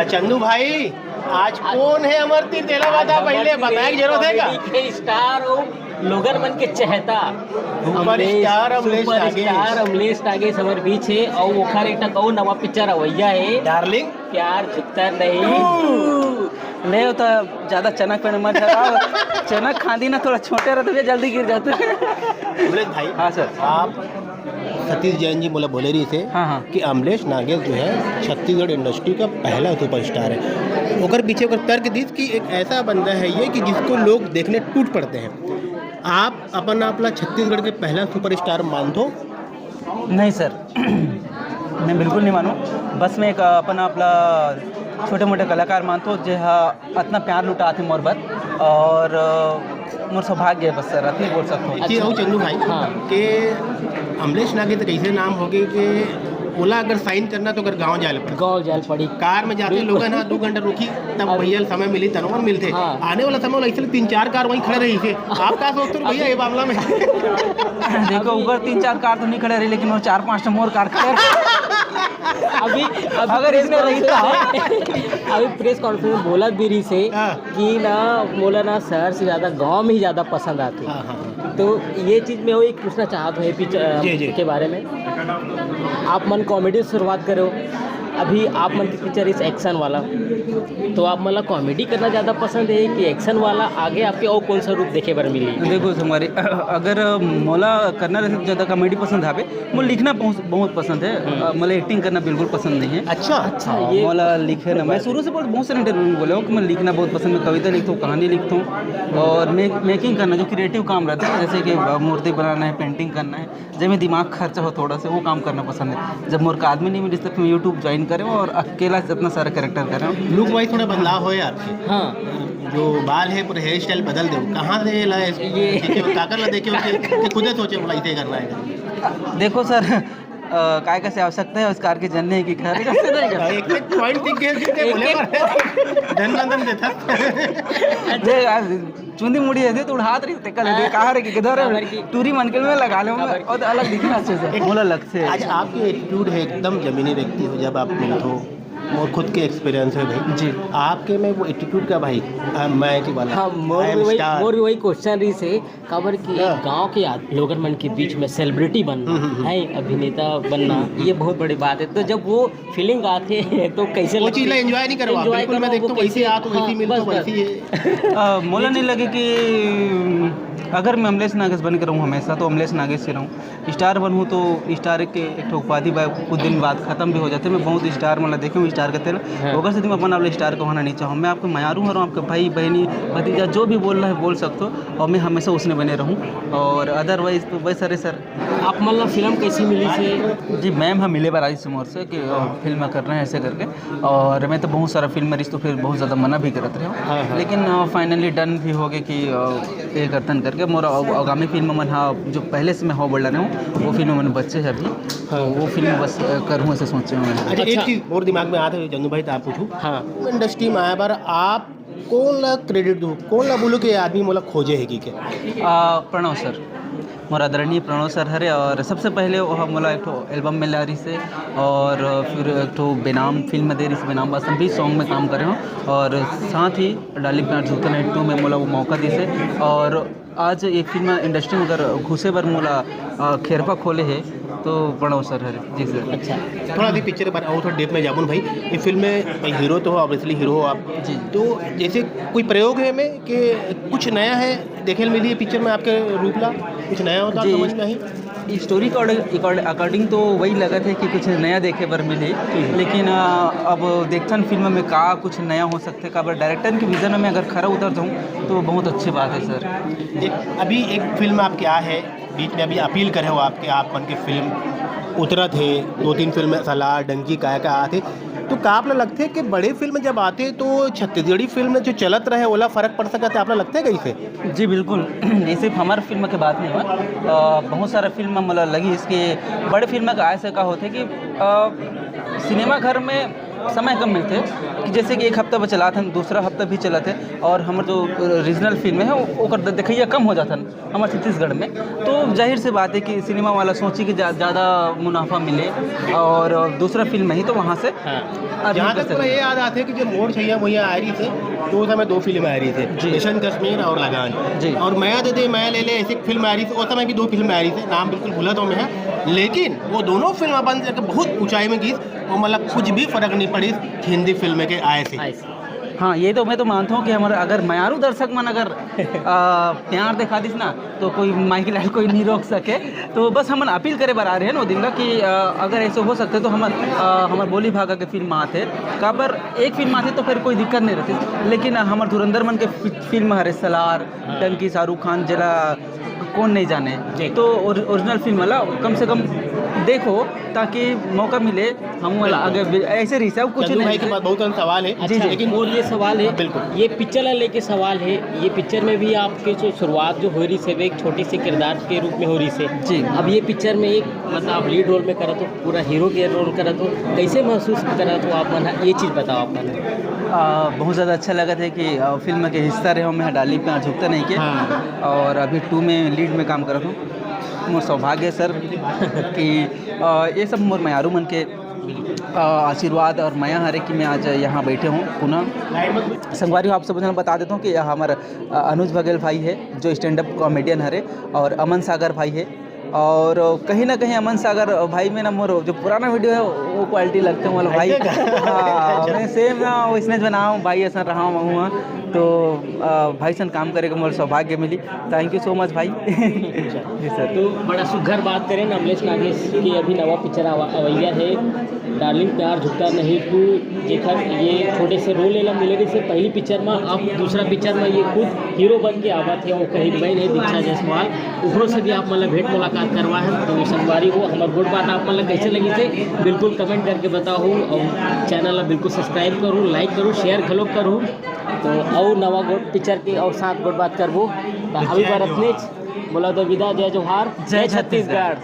चंदू भाई आज कौन है अमरती तेला वादा पहले बताया जरूरत है का स्टार हो लोगन मन के चहता सुपरस्टार अमलेश नागेश हमारे बीच है और ओखर एक कौ नवा पिक्चर अवैया है डार्लिंग प्यार झुकता नहीं नहीं होता ज़्यादा चनक पे मत जाओ। चनक खांदी ना थोड़ा छोटे रहते हुए जल्दी गिर जाते हैं। अमलेश भाई हाँ सर। आप सतीश जैन जी बोले रही थे हाँ। कि अमलेश नागेश जो है छत्तीसगढ़ इंडस्ट्री का पहला सुपरस्टार है। ओकर पीछे ओकर तर्क दी कि एक ऐसा बंदा है ये कि जिसको लोग देखने टूट पड़ते हैं। आप अपन आपला छत्तीसगढ़ के पहला सुपरस्टार मान दो? नहीं सर, मैं बिल्कुल नहीं मानूँ। बस मैं एक अपन आपला छोटे मोटे कलाकार मानतो जो इतना प्यार लुटा थे मोर बर और मोर सौभाग्य है बस सर अति बोल सकता हूँ। अच्छा चंदू भाई कि अमलेश नागेश कैसे नाम हो गए कि ओला अगर साइन करना तो अगर गाँव जाल पड़ी कार में जाते लोग ना 2 घंटा रुकी तब भैया समय मिली तनवर मिलते आने वाला समय ऐसे 3-4 कार वहीं खड़े रही थे। आप क्या सोचते हो भैया ये मामला में? देखो ऊपर 3-4 कार तो नहीं खड़े रही लेकिन वो 4-5 मोर कार खड़े अभी अगर इसमें रहता अभी प्रेस कॉन्फ्रेंस में बोला बीरी से कि ना बोला ना शहर से ज़्यादा गांव में ही ज़्यादा पसंद आती। तो ये चीज़ में वो एक पूछना चाहता हूँ पिक्चर के बारे में। आप मन कॉमेडी से शुरुआत करो, अभी आप मन की पिक्चर इस एक्शन वाला, तो आप मतलब कॉमेडी करना ज़्यादा पसंद है कि एक्शन वाला? आगे आपके और कौन सा रूप देखे बार मिली? देखो हमारे अगर मोला करना रहे ज़्यादा कॉमेडी पसंद आवे, मोला लिखना बहुत पसंद है। मोला एक्टिंग करना बिल्कुल पसंद नहीं है। अच्छा ये मोला लिखे ना, मैं शुरू से बहुत सारे इंटरव्यू में बोला हूँ कि मैं लिखना बहुत पसंद है। कविता लिखता हूँ, कहानी लिखता हूँ और मेकिंग करना जो क्रिएटिव काम रहता है जैसे कि मूर्ति बनाना है, पेंटिंग करना है, जब में दिमाग खर्चा हो थोड़ा सा वो काम करना पसंद है। जब मोर का आदमी नहीं मिली तब मैं यूट्यूब ज्वाइन करें और अकेला इतना सारा कैरेक्टर करें। लुक वाइज थोड़ा बदलाव हो आपके? हाँ, जो बाल है पूरे हेयर स्टाइल बदल दो। कहाँ से ये काकर ला देखे कि खुद सोचे बोला इसे करना है? देखो सर काय कैसे आवश्यकता है उस कार के जनने की खैर कैसे देगा एक पॉइंट दिख गया बोले धन देता दे चुंदी मुड़ी है तो हाथ रही ते कल दे कहां रे किधर है टूरी मनके में लगा ले और अलग दिखना अच्छे से मोला लग से। आज आपकी एटीट्यूड है एकदम जमीनी व्यक्ति हो जब आप मिलते हो और खुद के एक्सपीरियंस है भाई जी आपके में वो एटीट्यूड का भाई मैं की वाला। हाँ, मोर वही क्वेश्चन रही से खबर की गांव के लोगन मन के बीच में सेलिब्रिटी बनना है, अभिनेता बनना ये बहुत बड़ी बात है। तो जब वो फीलिंग आते हैं तो कैसे वो चीज़ एंजॉय नहीं करवा? बिल्कुल मैं देखता हूँ वैसे आ तो वैसी मिलता हूँ वैसी है। मोला नहीं लगे कि अगर मैं अमलेश नागेश बन कर रहूँ हमेशा तो अमलेश नागेश से रहूँ। स्टार बनूँ तो स्टार के एक उपाधि कुछ दिन बाद खत्म भी हो जाते। मैं बहुत स्टार मतलब देखे स्टार कहते हैं अगर से तुम अपन अपने स्टार को होना नहीं चाहूँ। मैं आपको मयारू हूँ, आपके भाई बहनी भतीजा जो भी बोल रहा है बोल सकते हो और मैं हमेशा उसने बने रहूँ। और अदरवाइज तो वही सर आप मतलब फिल्म कैसी मिली से? जी मैम हम मिले बार से मोर से कि फिल्म कर रहे हैं ऐसे करके और मैं तो बहुत सारा फिल्म मरीज तो फिर बहुत ज़्यादा मना भी करते रहे लेकिन फाइनली डन भी हो गए कि ये करतन करके मोरा आगामी फिल्म मन हाँ जो पहले से मैं हो बोल रहा हूँ वो फिल्म मैंने बच्चे है अभी वो फिल्म बस करूँ ऐसे सोचे हुए हैं। अच्छा एक चीज़ और दिमाग में आते चंदू भाई तो आप पूछूँ हाँ इंडस्ट्री में आया बार आप कौन ला क्रेडिट दूँ कौन ला बोलो कि आदमी मोला खोजे है कि प्रणव सर मोर आदरणीय प्रणव सर हरे और सबसे पहले वो मोला एक एल्बम में ला रही से और फिर एक बेनाम फिल्म दे रही से बेनाम बासम भी सॉन्ग में काम करे हूँ और साथ ही डार्लिंग प्यार झुकता नहीं 2 में मोला वो मौका दी से और आज ये फिल्म इंडस्ट्री में अगर घुसे बार मोला खेरपा खोले है तो प्रणव सर है जी सर। अच्छा थोड़ा सी पिक्चर पर और थोड़ा डेप में जामुन भाई ये फिल्म में हीरो तो हो ऑब्वियसली हीरो हो आप जी तो जैसे कोई प्रयोग है में कि कुछ नया है देखे मिली है पिक्चर में आपके रूपला कुछ नया होता समझ में आई? स्टोरी के अकॉर्डिंग तो वही लगा था कि कुछ नया देखे पर मिले लेकिन अब देखथन फिल्म में का कुछ नया हो सकता है का डायरेक्टर की विजन में अगर खरा उतर जाऊँ तो बहुत अच्छी बात है सर। अभी एक फिल्म आप क्या है बीच में अभी अपील करे हो आपके आप बन के फिल्म उतरा थे 2-3 फिल्म सलाह डंकी का आते तो का आप लगते है कि बड़े फिल्म जब आते तो छत्तीसगढ़ी फिल्म में जो चलत रहे ओला फर्क पड़ सकता है आप लगता है कैसे? जी बिल्कुल ये सिर्फ हमारे फिल्म की बात नहीं हुआ बहुत सारा फिल्म मतलब लगी इसके बड़े फिल्म का ऐसे का होता है कि सिनेमा घर में समय कम मिलते कि जैसे कि एक हफ्ता चला था, दूसरा हफ्ता भी चला थे, और हमारे जो रीजनल फिल्म है वो देखिए कम हो जाता हमारे छत्तीसगढ़ में। तो जाहिर सी बात है कि सिनेमा वाला सोची कि ज़्यादा मुनाफा मिले और दूसरा फिल्म ही तो वहाँ से जहाँ तक तो ये याद आते है कि जो मोड़ छैया मुहैया आ रही थे तो उस समय 2 फिल्में आ रही थी, मिशन कश्मीर और लगान जी, और माया दे दे माया ले ले ऐसी फिल्म आ रही थी। उस समय भी 2 फिल्में आ रही थी, नाम बिल्कुल भूला तो मैं है, लेकिन वो दोनों फिल्म बंद करके बहुत ऊंचाई में गई और मतलब कुछ भी फर्क नहीं पड़ी हिंदी फिल्म के आए से। हाँ, ये तो मैं तो मानता हूँ कि हमारा अगर मयारू दर्शक मन अगर प्यार दिखा दिस ना तो कोई माइक लाल कोई नहीं रोक सके। तो बस हम अपील करे बार आ रहे हैं ना दिन का कि अगर ऐसे हो सकते तो हमारे बोली भागा के फिल्म आते का पर एक फिल्म आती तो फिर कोई दिक्कत नहीं रहती, लेकिन हमारे धुरंधर मन के फिल्म हरे सलार टंकी शाहरुख खान जरा कौन नहीं जाने, तो ओरिजिनल फिल्म वाला कम से कम देखो ताकि मौका मिले हम आगे ऐसे रही सब कुछ नहीं के बाद बहुत सवाल है। अच्छा, लेकिन और ये सवाल है, बिल्कुल ये पिक्चर लेके सवाल है, ये पिक्चर में भी आपके जो शुरुआत जो हो रही से एक छोटी सी किरदार के रूप में हो रही से जी, अब ये पिक्चर में एक मतलब आप लीड रोल में करा तो पूरा हीरो के रोल करा तो कैसे महसूस करा तो आप मन ये चीज़ बताओ आप मन। बहुत ज़्यादा अच्छा लगा था कि फिल्म के हिस्सा रहे हो, मैं डाली पे झुकता नहीं किया। हाँ। और अभी 2 में लीड में काम कर रहा हूँ। मोर सौभाग्य है सर कि ये सब मोर मयारू मन के आशीर्वाद और माया हरे कि मैं आज यहाँ बैठे हूँ पुनः। संगवारी आप सब बता देता हूँ कि हमारा अनुज बघेल भाई है जो स्टैंड अप कॉमेडियन हरे, और अमन सागर भाई है, और कहीं ना कहीं अमन सागर भाई में ना मोर जो पुराना वीडियो है वो क्वालिटी लगते हैं मोर भाई। हाँ, मैं सेम ना इसने बनाऊँ भाई ऐसा रहा हूँ, तो भाई सन काम करे मोर सौभाग्य मिली। थैंक यू सो मच भाई। जी सर। तो बड़ा सुघर बात करें अमलेश नागेश की अभी नवा पिक्चर अवैया है डार्लिंग प्यार झुकता नहीं टू, जेकर ये छोटे से रोल लेला मिले से पहली पिक्चर में, अब दूसरा पिक्चर में ये खुद हीरो बन के आवा थे, वो कहीं बहन है दीक्षा जायसवाल, ऊपरों से भी आप मतलब भेंट मुलाकात करवा है। तो संगवारी हो हमारे गुड बात आप मतलब कैसे लगी थे बिल्कुल कमेंट करके बताओ, और चैनल बिल्कुल सब्सक्राइब करूँ, लाइक करूँ, शेयर खलो करूँ। तो और नवा गुड पिक्चर की और साथ गुड बात करबो। अभी बार अपने बोला तो विदा, जय जोहार, जय छत्तीसगढ़।